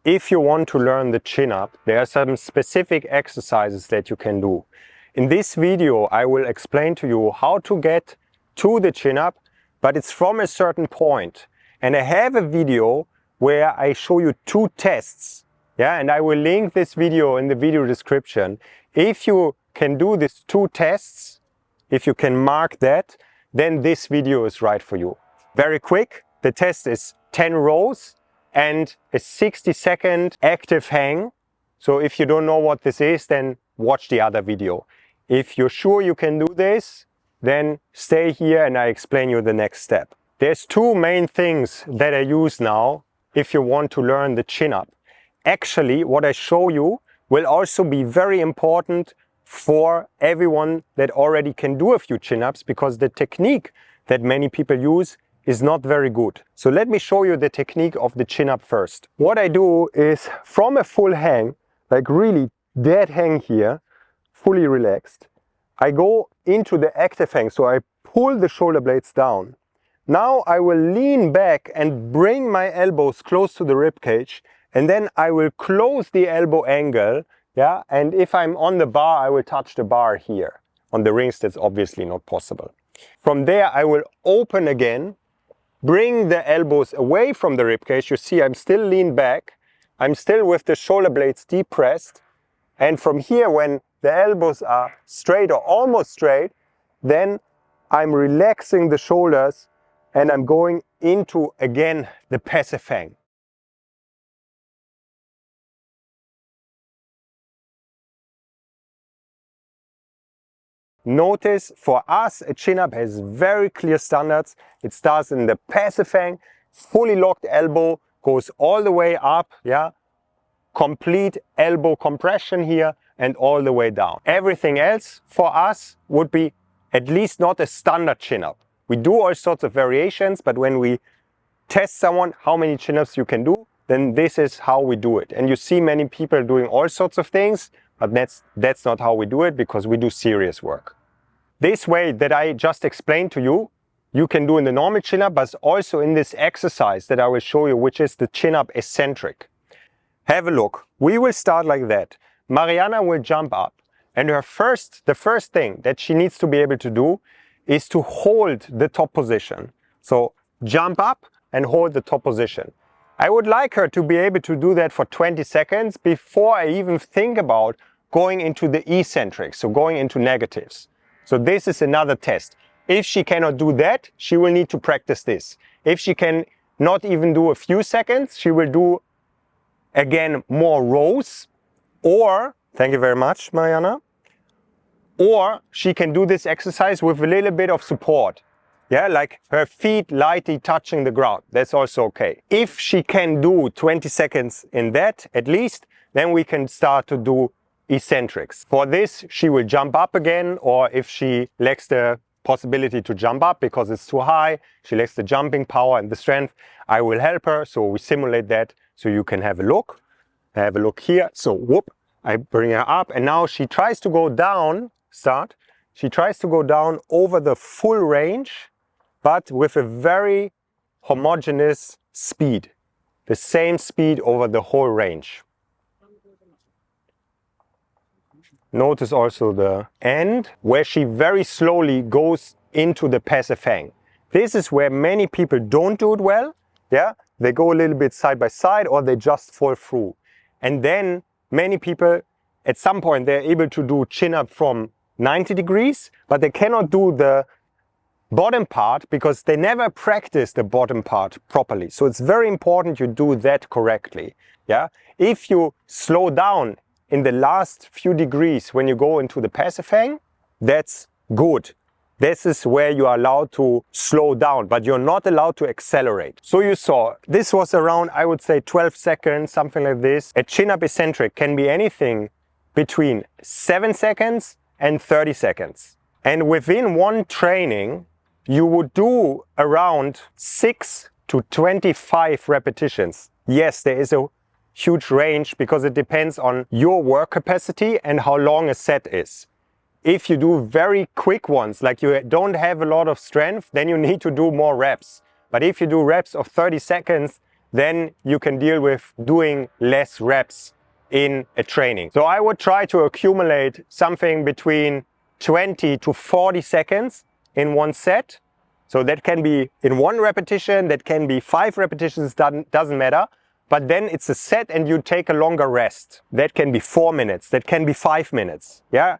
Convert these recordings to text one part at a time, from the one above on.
If you want to learn the chin-up, there are some specific exercises that you can do. In this video, I will explain to you how to get to the chin-up, but it's from a certain point. And I have a video where I show you 2 tests. Yeah, and I will link this video in the video description. If you can do these 2 tests, if you can mark that, then this video is right for you. Very quick, the test is 10 rows and a 60-second active hang. So if you don't know what this is, then watch the other video. If you're sure you can do this, then stay here and I explain you the next step. There's 2 main things that I use now if you want to learn the chin-up. Actually, what I show you will also be very important for everyone that already can do a few chin-ups, because the technique that many people use is not very good. So let me show you the technique of the chin-up first. What I do is from a full hang, like really dead hang here, fully relaxed, I go into the active hang. So I pull the shoulder blades down. Now I will lean back and bring my elbows close to the rib cage, and then I will close the elbow angle. Yeah, and if I'm on the bar, I will touch the bar here. On the rings, that's obviously not possible. From there, I will open again, bring the elbows away from the rib cage. You see, I'm still leaned back. I'm still with the shoulder blades depressed. And from here, when the elbows are straight or almost straight, then I'm relaxing the shoulders and I'm going into, again, the passive hang. Notice, for us, a chin-up has very clear standards. It starts in the passive hang, fully locked elbow, goes all the way up, yeah, complete elbow compression here, and all the way down. Everything else for us would be at least not a standard chin-up. We do all sorts of variations, but when we test someone how many chin-ups you can do, then this is how we do it. And you see many people doing all sorts of things, but that's not how we do it, because we do serious work. This way that I just explained to you, you can do in the normal chin-up, but also in this exercise that I will show you, which is the chin-up eccentric. Have a look. We will start like that. Mariana will jump up, and the first thing that she needs to be able to do is to hold the top position. So jump up and hold the top position. I would like her to be able to do that for 20 seconds before I even think about going into the eccentric, so going into negatives. So this is another test. If she cannot do that, she will need to practice this. If she can not even do a few seconds, she will do again more rows, or, thank you very much, Mariana, or she can do this exercise with a little bit of support. Yeah, like her feet lightly touching the ground. That's also okay. If she can do 20 seconds in that at least, then we can start to do eccentrics. For this, she will jump up again, or if she lacks the possibility to jump up because it's too high, she lacks the jumping power and the strength, I will help her. So we simulate that so you can have a look. Have a look here. So whoop, I bring her up, and now she tries to go down, she tries to go down over the full range, but with a very homogeneous speed. The same speed over the whole range. Notice also the end, where she very slowly goes into the passive hang. This is where many people don't do it well. Yeah, they go a little bit side by side, or they just fall through. And then many people, at some point, they're able to do chin-up from 90 degrees, but they cannot do the bottom part because they never practice the bottom part properly. So it's very important you do that correctly. Yeah, if you slow down in the last few degrees when you go into the passive hang, that's good. This is where you are allowed to slow down, but you're not allowed to accelerate. So you saw, this was around, I would say, 12 seconds, something like this. A chin-up eccentric can be anything between 7 seconds and 30 seconds. And within one training, you would do around 6 to 25 repetitions. Yes, there is a huge range because it depends on your work capacity and how long a set is. If you do very quick ones, like you don't have a lot of strength, then you need to do more reps. But if you do reps of 30 seconds, then you can deal with doing less reps in a training. So I would try to accumulate something between 20 to 40 seconds in one set. So that can be in one repetition, that can be 5 repetitions, doesn't matter. But then it's a set and you take a longer rest. That can be 4 minutes, that can be 5 minutes. Yeah,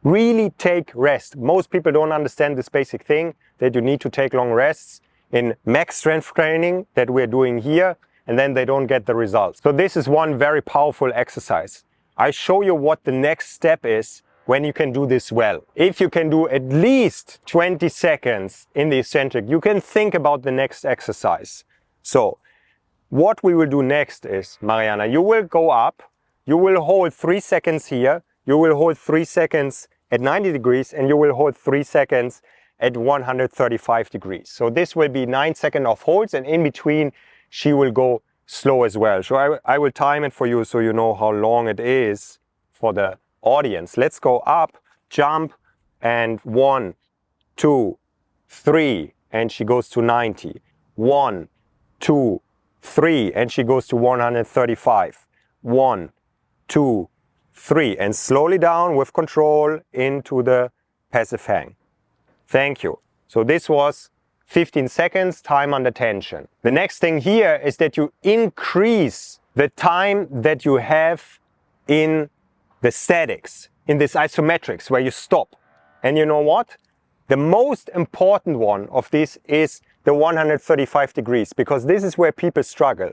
really take rest. Most people don't understand this basic thing that you need to take long rests in max strength training that we're doing here, and then they don't get the results. So this is one very powerful exercise. I show you what the next step is when you can do this well. If you can do at least 20 seconds in the eccentric, you can think about the next exercise. So what we will do next is, Mariana, you will go up, you will hold 3 seconds here, you will hold 3 seconds at 90 degrees, and you will hold 3 seconds at 135 degrees. So this will be 9 seconds of holds, and in between she will go slow as well. So I will time it for you so you know how long it is for the audience. Let's go up, jump, and 1, 2, 3, and she goes to 90. 1, 2, 3, and she goes to 135. 1, 2, 3, and slowly down with control into the passive hang. Thank you. So this was 15 seconds, time under tension. The next thing here is that you increase the time that you have in the statics, in this isometrics where you stop. And you know what? The most important one of this is the 135 degrees, because this is where people struggle,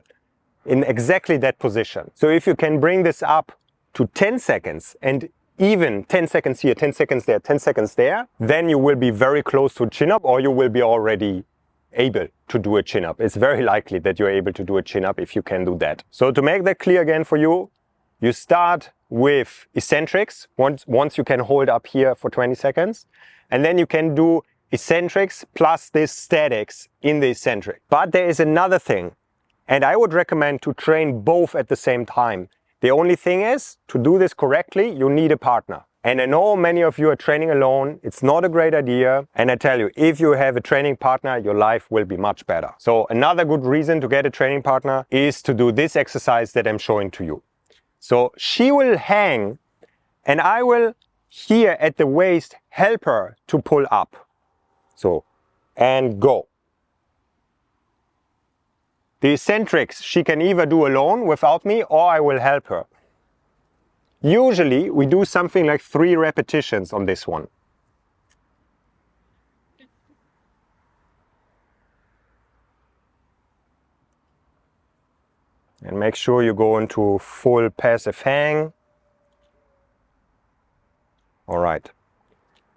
in exactly that position. So if you can bring this up to 10 seconds and even 10 seconds here, 10 seconds there, 10 seconds there, then you will be very close to a chin-up, or you will be already able to do a chin-up. It's very likely that you're able to do a chin-up if you can do that. So to make that clear again for you, you start with eccentrics, once you can hold up here for 20 seconds, and then you can do eccentrics plus this statics in the eccentric. But there is another thing, and I would recommend to train both at the same time. The only thing is, to do this correctly, you need a partner. And I know many of you are training alone. It's not a great idea. And I tell you, if you have a training partner, your life will be much better. So another good reason to get a training partner is to do this exercise that I'm showing to you. So she will hang, and I will here at the waist help her to pull up. So, and go. The eccentrics she can either do alone without me, or I will help her. Usually we do something like 3 repetitions on this one. And make sure you go into full passive hang. All right.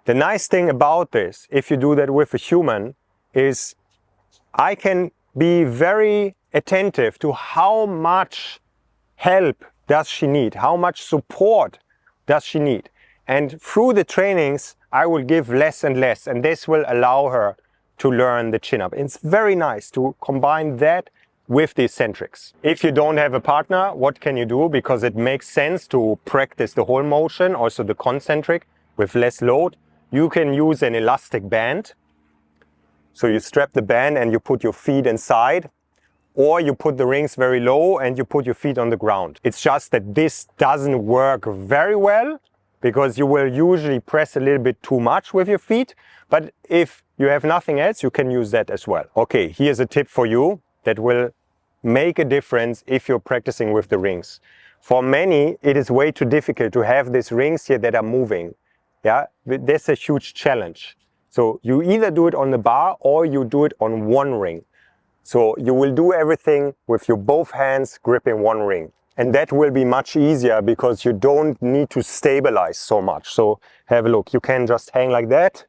The nice thing about this, if you do that with a human, is I can be very attentive to how much help does she need, how much support does she need. And through the trainings, I will give less and less, and this will allow her to learn the chin-up. It's very nice to combine that with the eccentrics. If you don't have a partner, what can you do? Because it makes sense to practice the whole motion, also the concentric with less load. You can use an elastic band. So you strap the band and you put your feet inside, or you put the rings very low and you put your feet on the ground. It's just that this doesn't work very well because you will usually press a little bit too much with your feet. But if you have nothing else, you can use that as well. Okay, here's a tip for you that will make a difference if you're practicing with the rings. For many, it is way too difficult to have these rings here that are moving. Yeah, that's a huge challenge. So you either do it on the bar or you do it on one ring. So you will do everything with your both hands gripping one ring. And that will be much easier because you don't need to stabilize so much. So have a look, you can just hang like that,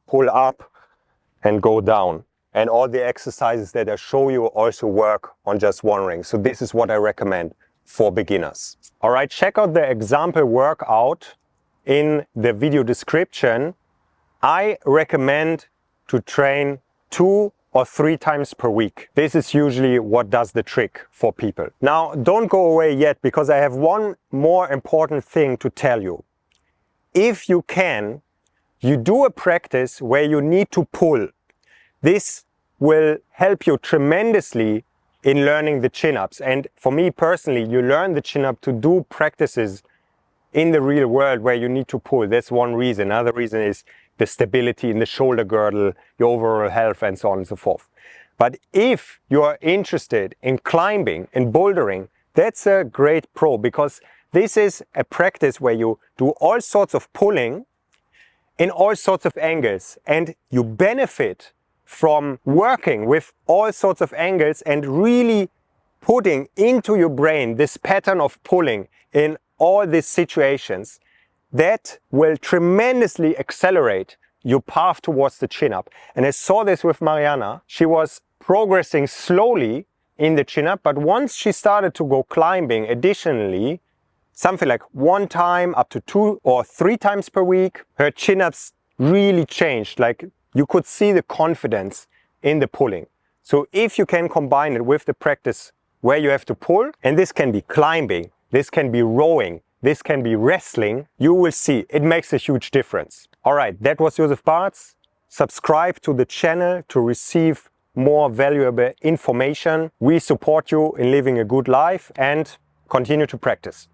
pull up and go down. And all the exercises that I show you also work on just one ring. So this is what I recommend for beginners. All right, check out the example workout in the video description. I recommend to train 2 or 3 times per week. This is usually what does the trick for people. Now, don't go away yet because I have one more important thing to tell you. If you can, you do a practice where you need to pull. This will help you tremendously in learning the chin-ups. And for me personally, you learn the chin-up to do practices in the real world where you need to pull. That's one reason. Another reason is the stability in the shoulder girdle, your overall health, and so on and so forth. But if you are interested in climbing and bouldering, that's a great pro, because this is a practice where you do all sorts of pulling in all sorts of angles, and you benefit from working with all sorts of angles and really putting into your brain this pattern of pulling in all these situations. That will tremendously accelerate your path towards the chin-up. And I saw this with Mariana. She was progressing slowly in the chin-up, but once she started to go climbing additionally, something like 1 time up to 2 or 3 times per week, her chin-ups really changed. Like, you could see the confidence in the pulling. So if you can combine it with the practice where you have to pull, and this can be climbing, this can be rowing, this can be wrestling, you will see it makes a huge difference. All right, that was Josef Bartz. Subscribe to the channel to receive more valuable information. We support you in living a good life, and continue to practice.